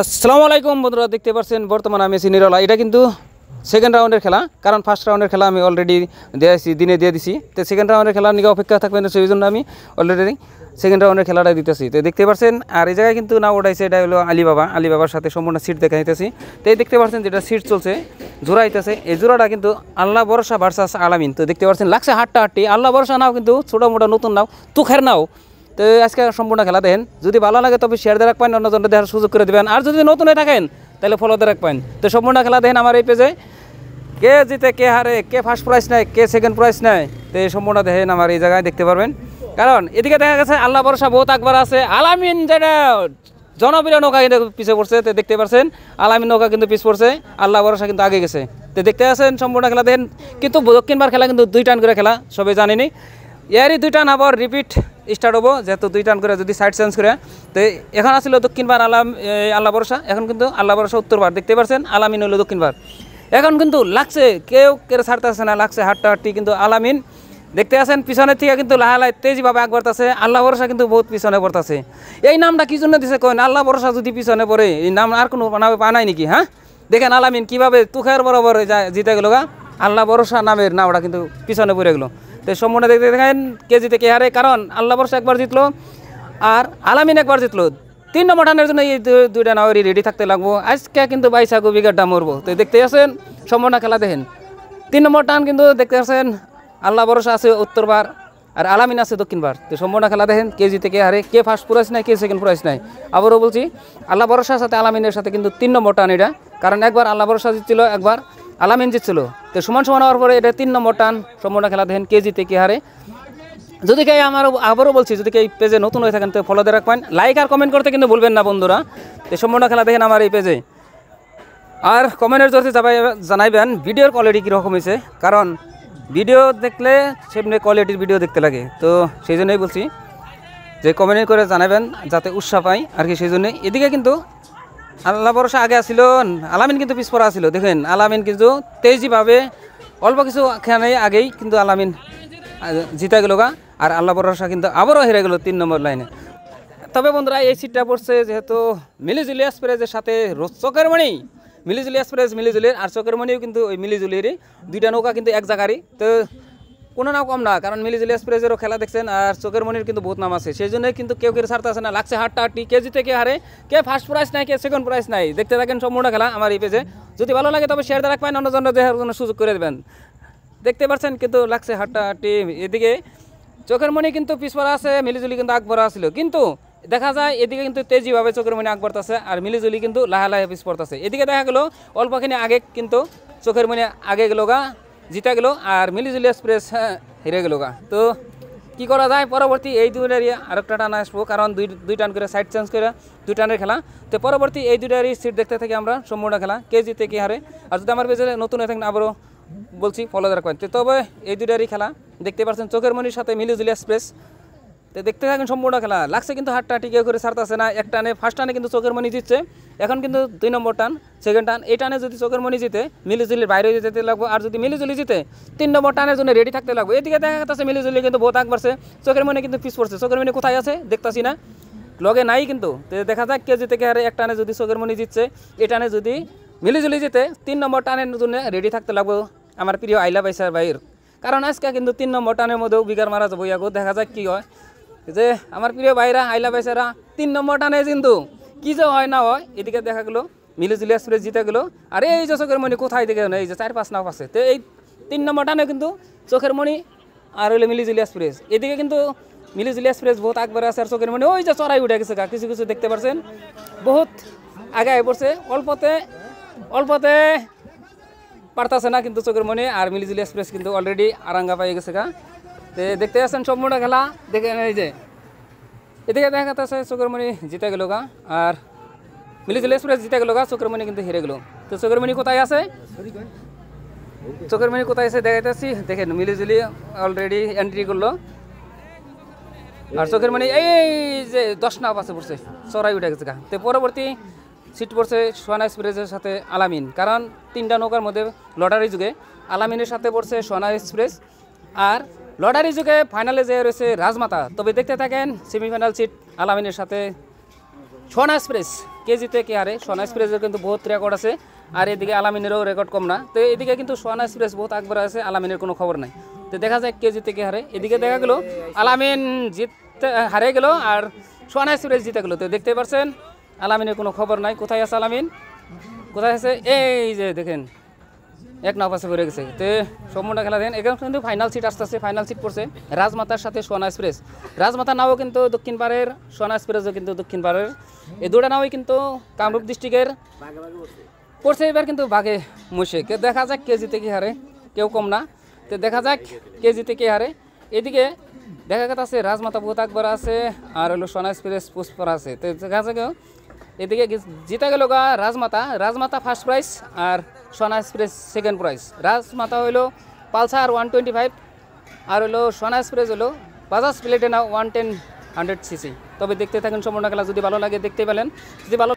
আসসালামু আলাইকুম বন্ধুরা, দেখতে পাচ্ছেন বর্তমানে আমি আছি নিরলা। এটা কিন্তু সেকেন্ড রাউন্ডের খেলা, কারণ ফার্স্ট রাউন্ডের খেলা আমি অলরেডি দিনে দিয়ে দিছি। তো সেকেন্ড রাউন্ডের খেলা নিয়ে অপেক্ষা থাকবেন, সেই জন্য আমি অলরেডি সেকেন্ড রাউন্ডের খেলাটা দিতেছি। তো দেখতে পাচ্ছেন, আর এই জায়গায় কিন্তু না ওঠাইছে, এটা হলো আলিবাবার সাথে সম্পূর্ণ সিট দেখা দিতেছি। তো এই দেখতে পাচ্ছেন যেটা সিট চলছে, জোড়া হইতেছে। এই জোড়াটা কিন্তু আল্লাহ ভরসা ভার্সাস আলামিন। তো দেখতে পাচ্ছেন লাগছে হাট্টি। আল্লাহ ভরসা নাও কিন্তু ছোটো মোটো নতুন নাও, তুখের নাও। তো আজকে সম্পূর্ণ খেলা দেখেন, যদি ভালো লাগে তবে শেয়ার দিয়ে রাখবেন, অন্যজনকে দেখার সুযোগ করে দেবেন। আর যদি নতুন হয়ে থাকেন তাহলে ফলো দিয়ে রাখবেন। তো সম্পূর্ণ খেলা দেখেন আমার এই পেজে, কে জিতে কে হারে, কে ফার্স্ট প্রাইজ নেয়, কে সেকেন্ড প্রাইজ নেয়। তো এই সম্পূর্ণ দেখেন আমার এই জায়গায় দেখতে পারবেন। কারণ এদিকে দেখা গেছে আল্লাহ ভরসা বহুত আকবার আছে, আলামিন যেটা জনপ্রিয় নৌকা কিন্তু পিছিয়ে পড়ছে। তো দেখতে পাচ্ছেন আলামিন নৌকা কিন্তু পিছ পড়ছে, আল্লাহ ভরসা কিন্তু আগে গেছে। তো দেখতে পাচ্ছেন সম্পূর্ণ খেলা দেখেন। কিন্তু দক্ষিণবার খেলা কিন্তু 2 টান করে খেলা, সবাই জানেনি। এরই 2 টান আবার রিপিট স্টার্ট হবো, যেহেতু 2 টান করে যদি সাইড চেঞ্জ করে। তো এখন আসলে দক্ষিণবার আল্লাহ ভরসা, এখন কিন্তু আল্লাহ ভরসা উত্তরবার। দেখতে পাচ্ছেন আলামিন হলো দক্ষিণবার। এখন কিন্তু লাগছে কেউ ছাড়তেছে না, লাগছে হাট্টি। কিন্তু আলামিন দেখতে আছেন পিছনের থেকে কিন্তু লাহালাই তেজিভাবে আগ বাড়তেছে, আল্লাহ ভরসা কিন্তু বহুত পিছনে পড়তেছে। এই নামটা কি জন্য দিছে কয়েন, আল্লাহ ভরসা যদি পিছনে পড়ে এই নাম আর কোনো পানায় নাকি? হ্যাঁ, দেখেন আলামিন কীভাবে তুখের বরাবর জিতে গেল গা, আল্লাহ ভরসা নামের নামটা কিন্তু পিছনে পড়ে গেলো। তো সম্পূর্ণ দেখতে দেখেন কে জিতে কে হারে, কারণ আল্লাহ ভরসা একবার জিতলো আর আলামিন একবার জিতলো। 3 নম্বর টানের জন্য এই 2টা নাওয়ারই রেডি থাকতে লাগবো। আজকে কিন্তু 22 বিঘাটা মরবো। তো দেখতে আছেন সম্পূর্ণ খেলা দেখেন। 3 নম্বর টান কিন্তু দেখতে আছেন আল্লাহ ভরসা আছে উত্তরবার আর আলামিন আছে দক্ষিণবার। তো সম্পূর্ণ খেলা দেখেন কে জিতে কে হারে, কে ফার্স্ট প্রাইজ নেয়, কে সেকেন্ড প্রাইজ নেয়। আবারও বলছি, আল্লাহ ভরসার সাথে আলামিনের সাথে কিন্তু 3 নম্বর টান এটা, কারণ একবার আল্লাহ ভরসা জিতছিল, একবার আলামিন জিতছিল। তো সমান হওয়ার পরে এটা 3 নম্বর টান। সম্পূর্ণ খেলা দেখেন কে জিতে কে হারে। যদি কে আমার আবারও বলছি, যদি কে এই পেজে নতুন হয়ে থাকেন তো ফলো দিয়ে রাখবেন, লাইক আর কমেন্ট করতে কিন্তু ভুলবেন না বন্ধুরা। তো সম্পূর্ণ খেলা দেখেন আমার এই পেজে। আর কমেন্টের জন্য জানাইবেন ভিডিওর কোয়ালিটি কীরকম হয়েছে, কারণ ভিডিও দেখলে সেমনি কোয়ালিটির ভিডিও দেখতে লাগে। তো সেই জন্যই বলছি যে কমেন্ট করে জানাবেন, যাতে উৎসাহ পাই আর কি। সেই জন্যই এদিকে কিন্তু আল্লাহ ভরসা আগে আসছিল, আলামিন কিন্তু পিছপড়া আসছিল। দেখেন আলামিন কিন্তু তেজিভাবে অল্প কিছু খেলা আগেই কিন্তু আলামিন জিতা গেল গা, আর আল্লাহ ভরসা কিন্তু আবারও হেরে গেল 3 নম্বর লাইনে। তবে বন্ধুরা এই সিটটা পড়ছে যেহেতু মিলিজুলি এক্সপ্রেসের সাথে চোখের মণি, মিলিজুলি এক্সপ্রেস মিলিজুলির আর চোখের মণিও কিন্তু ওই মিলিজুলিরই, 2টা নৌকা কিন্তু এক জায়গারই। তো কোনো নাম কম না, কারণ মিলিজুলি এক্সপ্রেসেরও খেলা দেখছেন আর চোখের মণির কিন্তু বহুত নাম আছে। সেই জন্যই কিন্তু কেউ ছাড়তে না, লাগছে হাট্টি। কে জিতে কে হারে, কে ফার্স্ট প্রাইজ নাই, কে সেকেন্ড প্রাইজ নাই। দেখতে থাকেন সম্পূর্ণ খেলা আমার এই পেজে। যদি ভালো লাগে তবে শেয়ার দিয়ে রাখবেন, অন্যজন দেখার জন্য সুযোগ করে দেবেন। দেখতে পাচ্ছেন কিন্তু লাগছে হাট্টি। এদিকে চোখের মণি কিন্তু পিছপড়া আছে, মিলিজুলি কিন্তু আগবড়া ছিল। কিন্তু দেখা যায় এদিকে কিন্তু তেজিভাবে চোখের মণি আগ বাড়তেছে আর মিলিজুলি কিন্তু লাহে পিছ পড়তেছে। এদিকে দেখা গেলো অল্পখানি আগে কিন্তু চোখের মণি আগে গেল গা, জিতা গেল, আর মিলিজুলি এক্সপ্রেস হেরে গেল গা। তো কি করা যায়, পরবর্তী এই 2টারই আরেকটা টান আসবো, কারণ 2 টান করে সাইড চেঞ্জ করে 2 টানের খেলা। তো পরবর্তী এই 2টারই সিট দেখতে থাকি আমরা সম্পূর্ণ খেলা, কে জিতে কে হারে। আর যদি আমার পেজে নতুন হয়ে থাকেন আবারও বলছি ফলো রাখবেন। তো তবে এই 2টারই খেলা দেখতে পাচ্ছেন চোখের মণির সাথে মিলিজুলি এক্সপ্রেস। তো দেখতে থাকেন সম্পূর্ণ খেলা, লাগছে কিন্তু হাট্টি কেউ করে ছাড়তেছে না। এক টানে ফার্স্ট টানে কিন্তু চোখের মণি জিতছে, এখন কিন্তু 2 নম্বর টান সেকেন্ড টান। এই টানে যদি চোখের মণি জিতে মিলিজুলির বাইরে যেতে লাগবো, আর যদি মিলিজুলি জিতে 3 নম্বর টানের জন্য রেডি থাকতে লাগবে। এদিকে দেখা যাচ্ছে মিলিজুলি কিন্তু বহুত আগ বাড়ছে, চোখের মণি কিন্তু পিছ পড়ছে। চোখের মণি কোথায় আছে দেখতাছি না, লগে নাই কিন্তু। তো দেখা যাক কে জিতে কে হারে। এক টানে যদি চোখের মণি জিতছে, এই টানে যদি মিলিজুলি জিতে 3 নম্বর টানের জন্য রেডি থাকতে লাগবো আমার প্রিয় আইলা বাইসার ভাইয়ের। কারণ আজকে কিন্তু 3 নম্বর টানের মধ্যেও বিঘার মারা যাবো। ইয়াগো দেখা যাক কী হয়, যে আমার প্রিয় ভাইরা আইলা বাইসারা 3 নম্বর টানে কিন্তু কী যে হয় না হয়। এদিকে দেখা গেলো মিলিজুলি এক্সপ্রেস জিতে গেলো, আর এই যে চোখের মণি কোথায় থেকে এই যে 4-5 নাও আছে। তো এই 3 নম্বর টানে কিন্তু চোখের মণি আর হইলো মিলিজুলি এক্সপ্রেস। এদিকে কিন্তু মিলিজুলি এক্সপ্রেস বহুত আগবারে আছে, আর চোখের মণি ওই যে চড়াই উঠে গেছে গা, কিছু কিছু দেখতে পাচ্ছেন বহুত আগে পড়ছে, অল্পতে পারতাছে না কিন্তু চোখের মণি। আর মিলিজুলি এক্সপ্রেস কিন্তু অলরেডি আরাঙ্গা পাই গেছে গা। তো দেখতে পাচ্ছেন সম্পূর্ণ খেলা দেখে এই যে এদিকে দেখা যাচ্ছে চোখের মণি জিতে গেল গা, আর মিলিজুলি এক্সপ্রেস জিতে গেল গা, চোখের মণি কিন্তু হেরে গেল। তো চোখের মণি কোথায় আছে, চোখের মণি কোথায় আছে দেখাইতেছি। দেখেন মিলিজুলি অলরেডি এন্ট্রি করলো, আর চোখের মণি এই যে 10 নাও পাশে পড়ছে, চড়াই উঠে গেছে গা। তো পরবর্তী সিট পড়ছে সোহানা এক্সপ্রেসের সাথে আলামিন, কারণ 3টা নৌকার মধ্যে লটারি যুগে আলামিনের সাথে পড়ছে সোহানা এক্সপ্রেস, আর লটারি যুগে ফাইনালে যে রয়েছে রাজমাতা। তবে দেখতে থাকেন সেমিফাইনাল সিট আলামিনের সাথে সোহানা এক্সপ্রেস কেজিতে কে হারে সোনা এক্সপ্রেসের কিন্তু বহুত রেকর্ড আছে, আর এদিকে আলামিনেরও রেকর্ড কম না। তো এদিকে কিন্তু সোনা এক্সপ্রেস বহুত আকবর আছে, আলামিনের কোনো খবর নাই। তো দেখা যায় কেজিতে কে হারে, এদিকে দেখা গেল আলামিন জিততে হারে গেল আর সোনা এক্সপ্রেস জিতে গেল। তো দেখতে পাচ্ছেন আলামিনের কোনো খবর নাই। কোথায় আছে আলামিন, কোথায় আছে? এই যে দেখেন এক নাও পাশে পড়ে গেছে। তো সম্পূর্ণ খেলা দেখেন, এখানে কিন্তু ফাইনাল সিট আসতেছে, ফাইনাল সিট পড়ছে রাজমাতার সাথে সোনা এক্সপ্রেস। রাজমাতা নাও কিন্তু দক্ষিণ পাড়ের, সোনা এক্সপ্রেসও কিন্তু দক্ষিণ পাড়ের। এই দুটা নাওই কিন্তু কামরূপ ডিস্ট্রিক্টের পড়ছে। এবার কিন্তু বাঘে মুশে কে দেখা যাক কেজিতে কি হারে, কেউ কম না। তো দেখা যাক কেজিতে কে হারে। এদিকে দেখা গেছে রাজমাতা বহুত আকবর আছে, আর হলো সোনা এক্সপ্রেস পুষ্পর আছে। তো দেখা যাক এদিকে জিতে গেল গা রাজমাতা। রাজমাতা ফার্স্ট প্রাইজ আর সোনা এক্সপ্রেস সেকেন্ড প্রাইজ। রাজমাতা হইলো পালসার 125, আর হলো সোনা এক্সপ্রেস হলো বাজাজ প্লেটিনা 110 100 সিসি। তবে দেখতে থাকেন সম্পূর্ণ খেলা, যদি ভালো লাগে দেখতে পেলেন, যদি ভালো